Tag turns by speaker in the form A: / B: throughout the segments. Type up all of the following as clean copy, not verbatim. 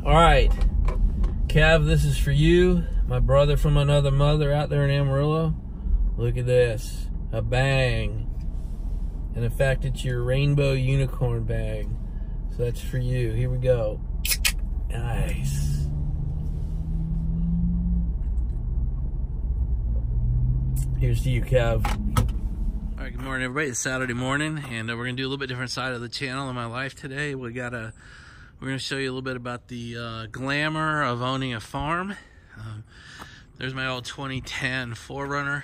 A: All right, Kev, this is for you, my brother from another mother out there in Amarillo. Look at this, a bang. And in fact, it's your rainbow unicorn bag. So that's for you. Here we go. Nice. Here's to you, Kev. All right, good morning, everybody. It's Saturday morning, and we're gonna do a little bit different side of the channel in my life today. We're gonna show you a little bit about the glamour of owning a farm. There's my old 2010 4Runner.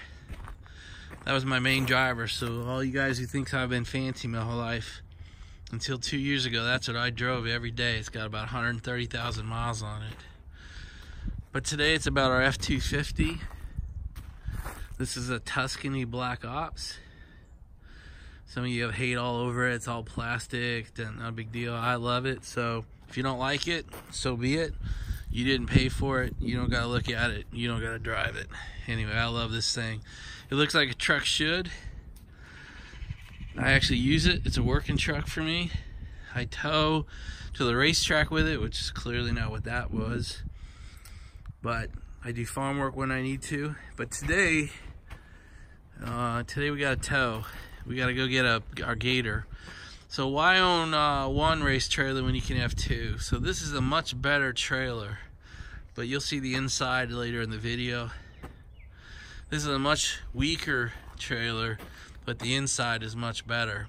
A: That was my main driver. So all you guys who think I've been fancy my whole life, until 2 years ago, that's what I drove every day. It's got about 130,000 miles on it. But today it's about our F250. This is a Tuscany Black Ops. Some of you have hate all over it. It's all plastic, not a big deal. I love it. So if you don't like it, so be it. You didn't pay for it. You don't gotta look at it. You don't gotta drive it. Anyway, I love this thing. It looks like a truck should. I actually use it. It's a working truck for me. I tow to the racetrack with it, which is clearly not what that was. But I do farm work when I need to. But today we got a tow. We got to go get our Gator. So why own one race trailer when you can have two? So this is a much better trailer, but you'll see the inside later in the video. This is a much weaker trailer, but the inside is much better.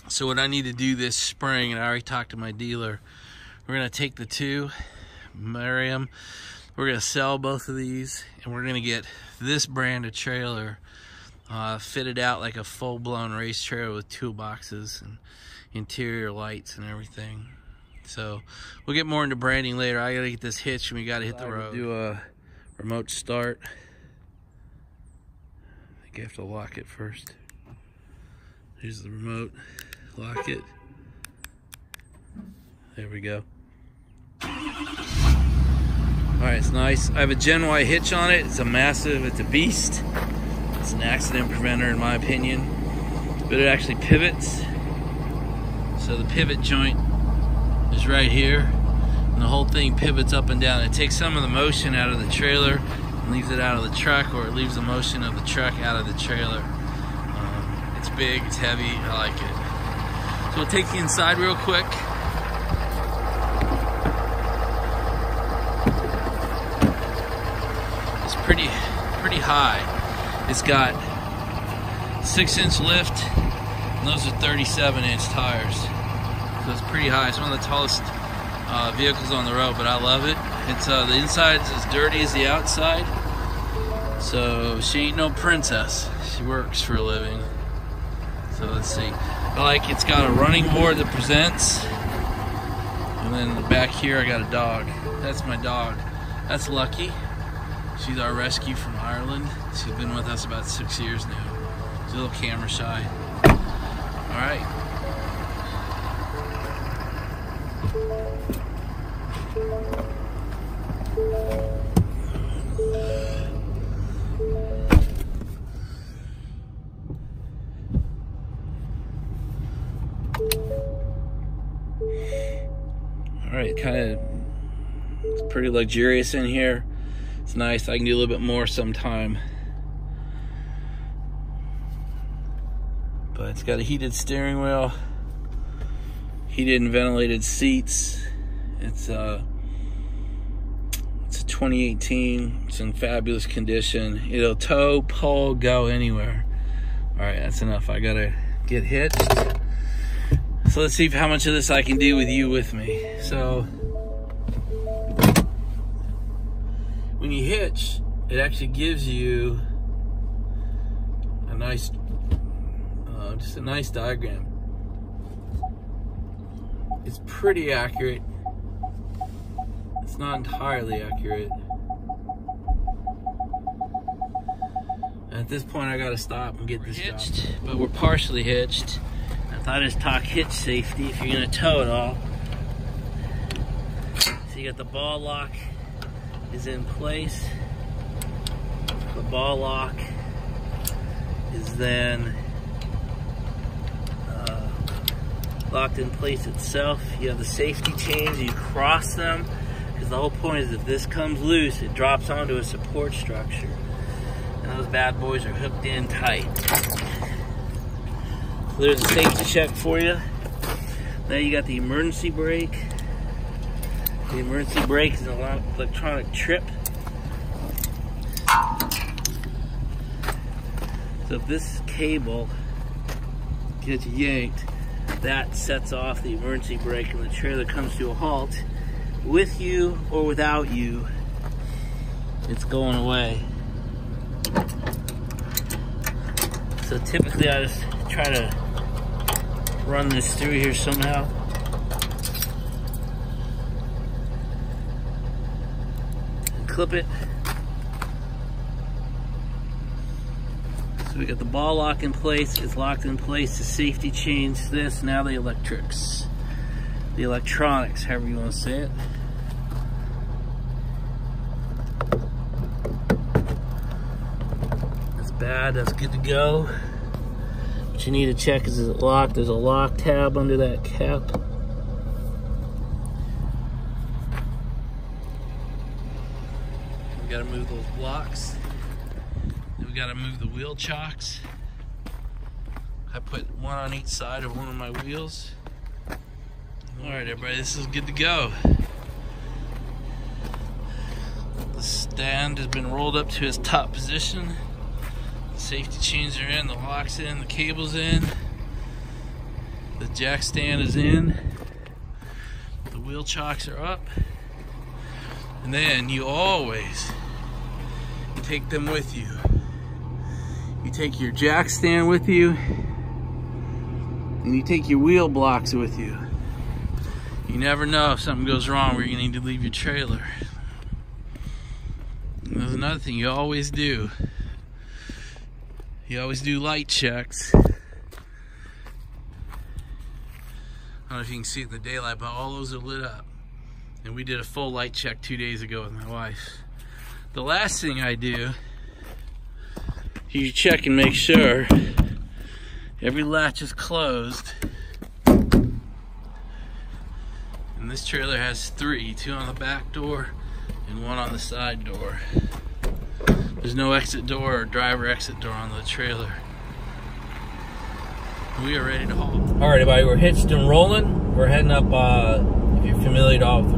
A: So what I need to do this spring, and I already talked to my dealer, we're going to take the two, marry them. We're going to sell both of these, and we're going to get this brand of trailer fitted out like a full-blown race trailer with toolboxes and interior lights and everything. So we'll get more into branding later. I gotta get this hitched and we gotta hit the road. Do a remote start. I think I have to lock it first. Here's the remote. Lock it. There we go. Alright, it's nice. I have a Gen Y hitch on it. It's a massive, it's a beast. It's an accident preventer in my opinion, but it actually pivots. So the pivot joint is right here, and the whole thing pivots up and down. It takes some of the motion out of the trailer and leaves it out of the truck, or it leaves the motion of the truck out of the trailer. It's big, it's heavy, I like it. So we'll take you inside real quick. It's pretty high. It's got 6-inch lift, and those are 37-inch tires. So it's pretty high. It's one of the tallest vehicles on the road, but I love it. It's the inside's as dirty as the outside. So she ain't no princess. She works for a living. So let's see. I like it's got a running board that presents, and then in the back here I got a dog. That's my dog. That's Lucky. She's our rescue from Ireland. She's been with us about 6 years now. She's a little camera shy. All right. All right, it's pretty luxurious in here. It's nice. I can do a little bit more sometime. But it's got a heated steering wheel, heated and ventilated seats. It's a 2018. It's in fabulous condition. It'll tow, pull, go anywhere. All right, that's enough. I gotta get hitched. So let's see how much of this I can do with you with me. So when you hitch, it actually gives you a nice, just a nice diagram. It's pretty accurate. It's not entirely accurate. At this point, I gotta stop and get this hitched, but we're partially hitched. I thought I'd just talk hitch safety if you're gonna tow it all. So you got the ball lock is in place. The ball lock is then locked in place itself. You have the safety chains, you cross them, because the whole point is if this comes loose, it drops onto a support structure. And those bad boys are hooked in tight. So there's a safety check for you. Now you got the emergency brake. The emergency brake is an electronic trip. So if this cable gets yanked, that sets off the emergency brake and the trailer comes to a halt. With you or without you, it's going away. So typically I just try to run this through here somehow. And clip it. So we got the ball lock in place, it's locked in place, the safety chains, this, now the electronics, however you want to say it. That's bad, that's good to go. What you need to check is it locked? There's a lock tab under that cap. We gotta move those blocks. Then we gotta move the wheel chocks. I put one on each side of one of my wheels. Alright everybody, this is good to go. The stand has been rolled up to its top position. The safety chains are in, the lock's in, the cable's in. The jack stand is in. The wheel chocks are up. And then you always take them with you. You take your jack stand with you, and you take your wheel blocks with you. You never know if something goes wrong where you need to leave your trailer. And there's another thing you always do. You always do light checks. I don't know if you can see it in the daylight, but all those are lit up. And we did a full light check 2 days ago with my wife. The last thing I do, you check and make sure every latch is closed. And this trailer has 3, 2 on the back door and 1 on the side door. There's no exit door or driver exit door on the trailer. We are ready to haul. All right, everybody, we're hitched and rolling. We're heading up, if you're familiar at all with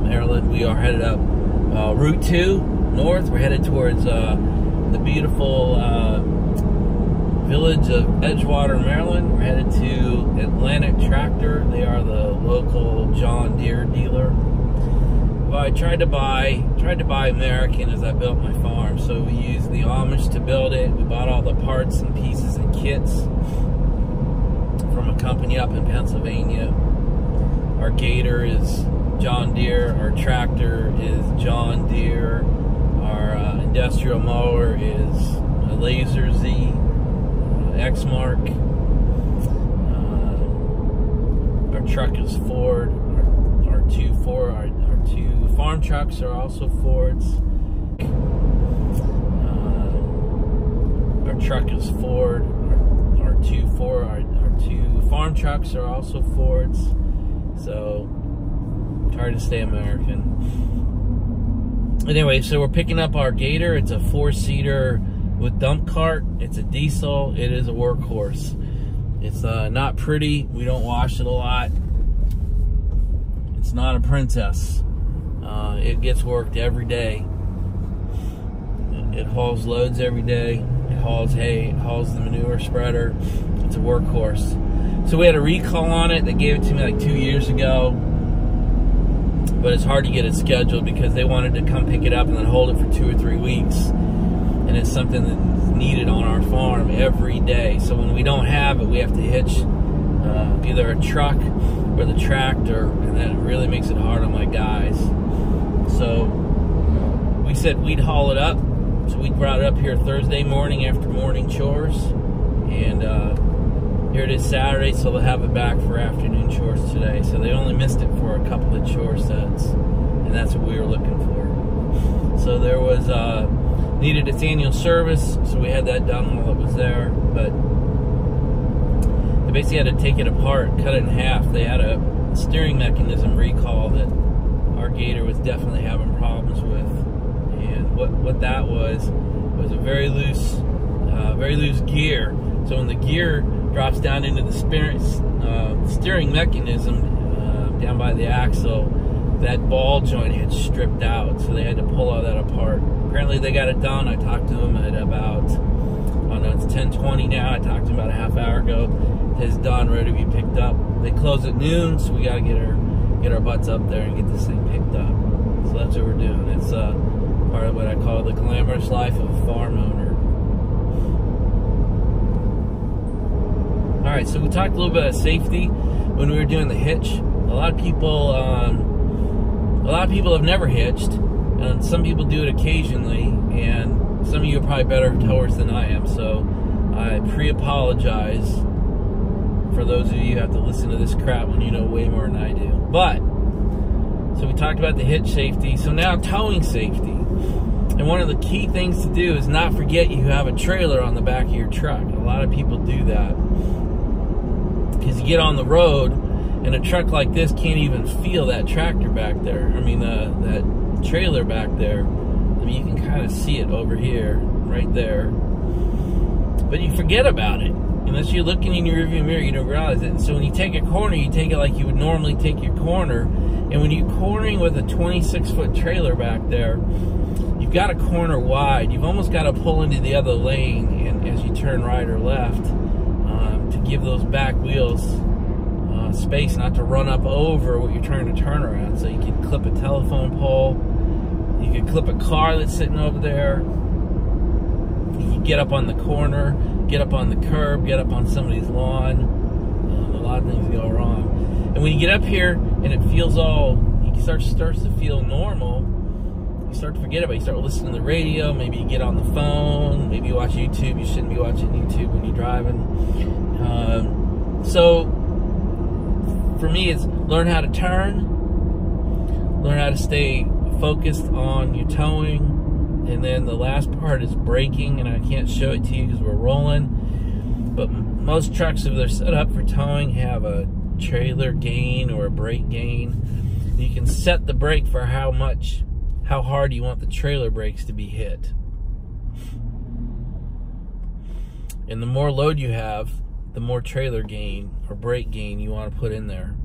A: Maryland, we are headed up Route 2 north. We're headed towards the beautiful village of Edgewater, Maryland. We're headed to Atlantic Tractor. They are the local John Deere dealer. But I tried to buy American as I built my farm. So we used the Amish to build it. We bought all the parts and pieces and kits from a company up in Pennsylvania. Our Gator is John Deere. Our tractor is John Deere. Our industrial mower is a Laser Z X-Mark. Our truck is Ford. Our two farm trucks are also Fords. Our truck is Ford. Our two farm trucks are also Fords. So try to stay American. Anyway, so we're picking up our Gator. It's a 4-seater with dump cart. It's a diesel. It is a workhorse. It's not pretty. We don't wash it a lot. It's not a princess. It gets worked every day. It hauls loads every day. It hauls hay. It hauls the manure spreader. It's a workhorse. So we had a recall on it. They gave it to me like 2 years ago. But it's hard to get it scheduled because they wanted to come pick it up and then hold it for 2 or 3 weeks. And it's something that's needed on our farm every day. So when we don't have it, we have to hitch either a truck or the tractor, and that really makes it hard on my guys. So we said we'd haul it up. So we brought it up here Thursday morning after morning chores. And here it is Saturday, so they'll have it back for afternoon chores today. So they only missed it for a couple of chore sets, and that's what we were looking for. So there was needed its annual service, so we had that done while it was there. But the basically had to take it apart, cut it in half. They had a steering mechanism recall that our Gator was definitely having problems with, and what that was a very loose gear. So when the gear drops down into the steering mechanism down by the axle, that ball joint had stripped out, so they had to pull all that apart. Apparently they got it done. I talked to them at about, I don't know, it's 10:20 now. I talked to them about a half hour ago. It's done, ready to be picked up. They close at noon, so we got to get our butts up there and get this thing picked up. So that's what we're doing. It's part of what I call the glamorous life of a farm owner. All right, so we talked a little bit about safety when we were doing the hitch. A lot of people have never hitched, and some people do it occasionally, and some of you are probably better towers than I am, so I pre-apologize for those of you who have to listen to this crap when you know way more than I do. But, so we talked about the hitch safety, so now towing safety. And one of the key things to do is not forget you have a trailer on the back of your truck. A lot of people do that, because you get on the road, and a truck like this can't even feel that tractor back there. I mean, that trailer back there. I mean, you can kind of see it over here, right there. But you forget about it. Unless you're looking in your rearview mirror, you don't realize it. So when you take a corner, you take it like you would normally take your corner. And when you're cornering with a 26-foot trailer back there, you've got a corner wide. You've almost got to pull into the other lane and as you turn right or left to give those back wheels space not to run up over what you're trying to turn around. So you can clip a telephone pole, you can clip a car that's sitting over there, you can get up on the corner, get up on the curb, get up on somebody's lawn. A lot of things go wrong. And when you get up here and it feels it starts to feel normal, you start to forget about it. You start listening to the radio, maybe you get on the phone, maybe you watch YouTube. You shouldn't be watching YouTube when you're driving. So for me, it's learn how to turn, learn how to stay focused on your towing, and then the last part is braking, and I can't show it to you because we're rolling, but most trucks, if they're set up for towing, have a trailer gain or a brake gain. You can set the brake for how hard you want the trailer brakes to be hit. And the more load you have, the more trailer gain or brake gain you want to put in there.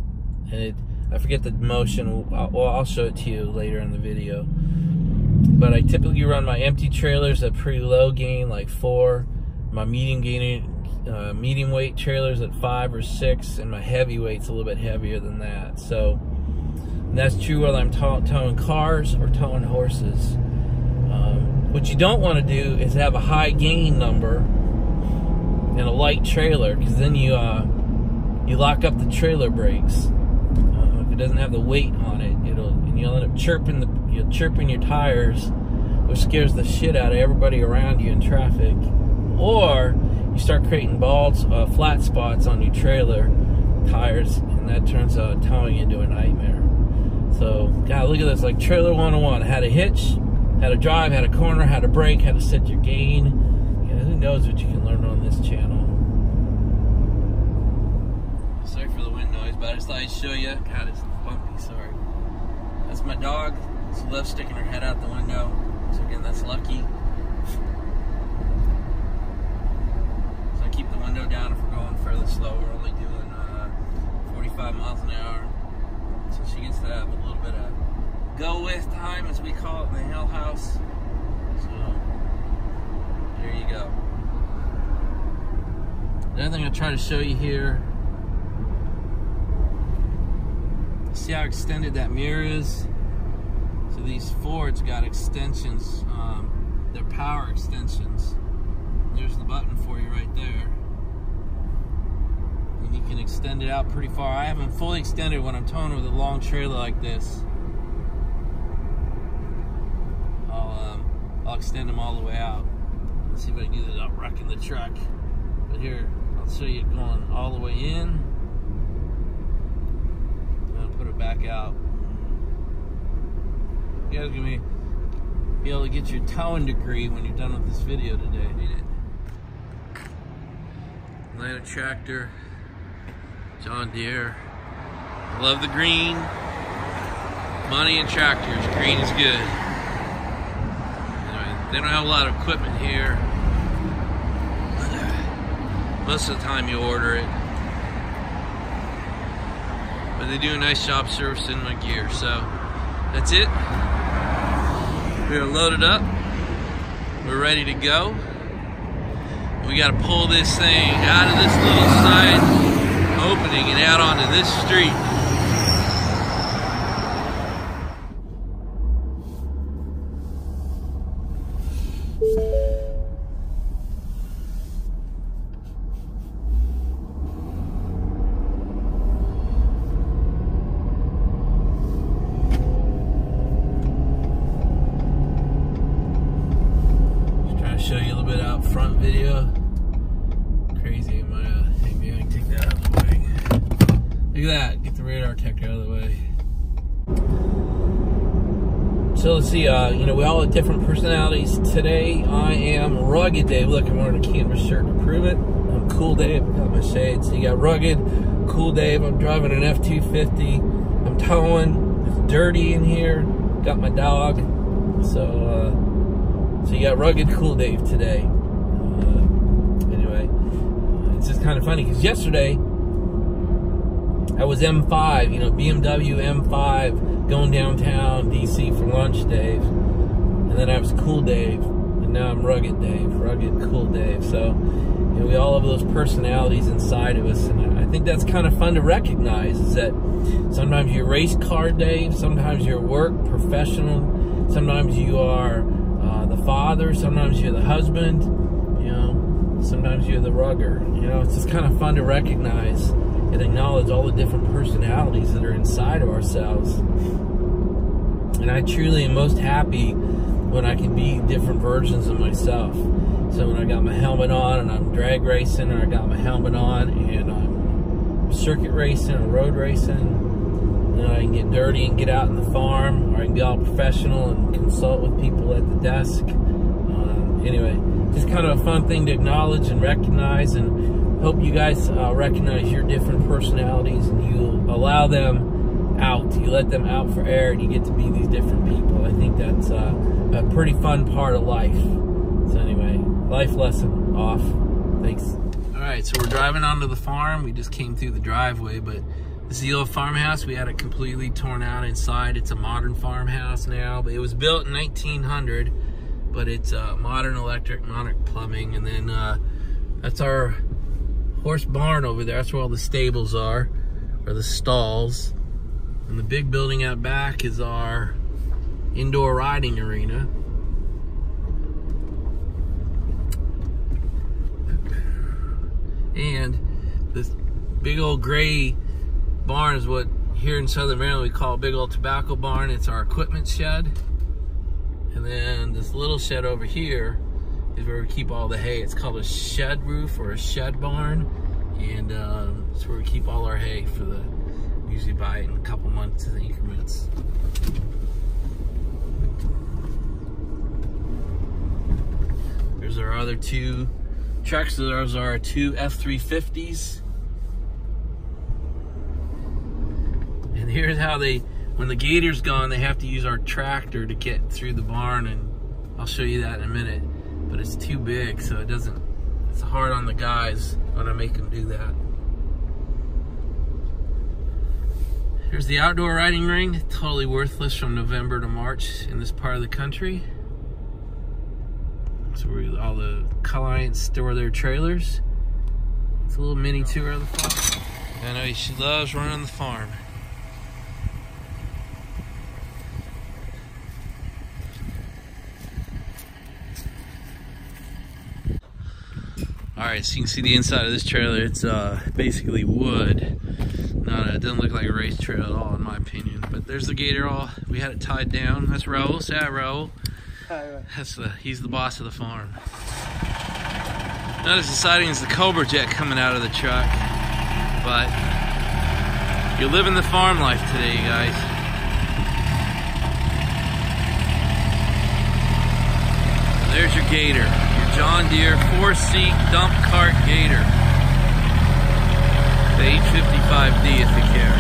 A: And I forget the motion. Well, I'll show it to you later in the video. But I typically run my empty trailers at pretty low gain, like 4. My medium weight trailers at 5 or 6, and my heavy weight's a little bit heavier than that. So and that's true whether I'm towing cars or towing horses. What you don't want to do is have a high gain number and a light trailer, because then you lock up the trailer brakes. If it doesn't have the weight on it, you'll end up chirping your tires, which scares the shit out of everybody around you in traffic. Or you start creating flat spots on your trailer tires, and that turns towing into a nightmare. So, God, look at this, like trailer 101. How to hitch, how to drive, how to corner, how to brake, how to set your gain. Who knows what you can learn on this channel. Sorry for the wind noise, but I just thought I'd show you. God, it's bumpy, sorry. That's my dog. She loves sticking her head out the window. So again, that's Lucky. So I keep the window down if we're going fairly slow. We're only doing 45 miles an hour. So she gets to have a little bit of go-with time, as we call it in the Hell House. So there you go. The other thing I try to show you here, see how extended that mirror is? So these Fords got extensions, they're power extensions. There's the button for you right there. And you can extend it out pretty far. I haven't fully extended when I'm towing with a long trailer like this. I'll extend them all the way out. Let's see if I can do this without wrecking the truck. But here, I'll show you it going all the way in. I'll put it back out. You guys are going to be able to get your towing degree when you're done with this video today. Atlanta tractor John Deere. Love the green. Money and tractors. Green is good. Anyway, they don't have a lot of equipment here. Most of the time you order it. But they do a nice job servicing my gear. So that's it. We're loaded up. We're ready to go. We got to pull this thing out of this little side opening and out onto this street. Show you a little bit out front video. Crazy, my hey, maybe I can take that out of the way. Look at that, get the radar tech out of the way. So let's see, you know, we all have different personalities. Today I am Rugged Dave. Look, I'm wearing a canvas shirt to prove it. I'm Cool Dave, I got my shades. So you got Rugged, Cool Dave. I'm driving an F250. I'm towing, it's dirty in here. Got my dog. So you got Rugged, Cool Dave today. Anyway, it's just kind of funny because yesterday I was M5, you know, BMW M5, going downtown DC for lunch, Dave. And then I was Cool Dave, and now I'm Rugged Dave, Rugged, Cool Dave. So, you know, we all have those personalities inside of us, and I think that's kind of fun to recognize. Is that sometimes you're race car Dave, sometimes you're work professional, sometimes you are the father, sometimes you're the husband, you know, sometimes you're the rugger. You know, it's just kind of fun to recognize and acknowledge all the different personalities that are inside of ourselves. And I truly am most happy when I can be different versions of myself. So when I got my helmet on and I'm drag racing, or I got my helmet on and I'm circuit racing or road racing, and I can get dirty and get out in the farm, or I can be all professional and consult with people at the desk. Anyway, just kind of a fun thing to acknowledge and recognize, and hope you guys recognize your different personalities and you allow them out. You let them out for air and you get to be these different people. I think that's a pretty fun part of life. So anyway, life lesson off. Thanks. All right, so we're driving onto the farm. We just came through the driveway, but this is the old farmhouse. We had it completely torn out inside. It's a modern farmhouse now, but it was built in 1900, but it's modern electric, modern plumbing. And then that's our horse barn over there. That's where all the stables are, or the stalls. And the big building out back is our indoor riding arena. And this big old gray barn is what here in Southern Maryland we call a big old tobacco barn. It's our equipment shed. And then this little shed over here is where we keep all the hay. It's called a shed roof or a shed barn. And it's where we keep all our hay for the, usually buy it in a couple months increments. There's our other two trucks. Those are our two F350s. And here's how they, when the Gator's gone, they have to use our tractor to get through the barn, and I'll show you that in a minute. But it's too big, so it doesn't, it's hard on the guys when I make them do that. Here's the outdoor riding ring, totally worthless from November to March in this part of the country. That's where all the clients store their trailers. It's a little mini tour of the farm. I know she loves running the farm. Alright, so you can see the inside of this trailer. It's basically wood. It doesn't look like a race trail at all, in my opinion. But there's the Gator. We had it tied down. That's Raul. Say hi, Raul. He's the boss of the farm. Notice the siding is the Cobra jet coming out of the truck. But you're living the farm life today, you guys. And there's your Gator. Your John Deere 4-seat dump cart Gator. The 855D if you care.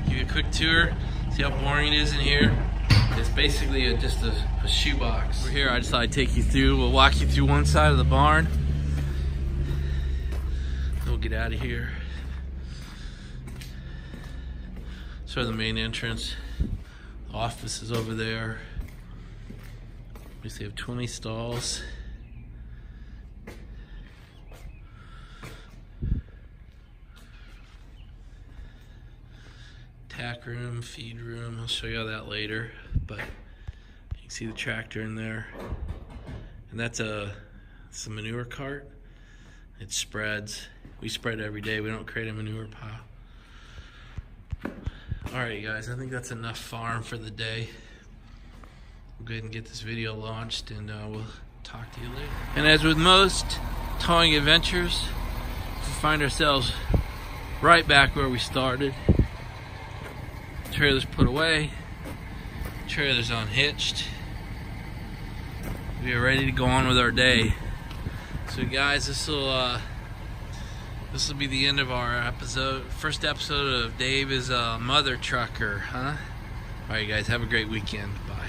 A: Give you a quick tour, see how boring it is in here. It's basically just a shoebox. We're here, I just thought I'd take you through. We'll walk you through one side of the barn. Then we'll get out of here. Sort of the main entrance. The office is over there. We have 20 stalls. Tack room, feed room. I'll show you all that later. But you can see the tractor in there. And it's a manure cart. It spreads. We spread every day. We don't create a manure pile. Alright guys, I think that's enough farm for the day. We'll go ahead and get this video launched, and we'll talk to you later. And as with most towing adventures, we find ourselves right back where we started. Trailers put away, trailers unhitched. We are ready to go on with our day. So guys, this will be the end of our episode. First episode of Dave is a mother trucker, huh? Alright guys, have a great weekend. Bye.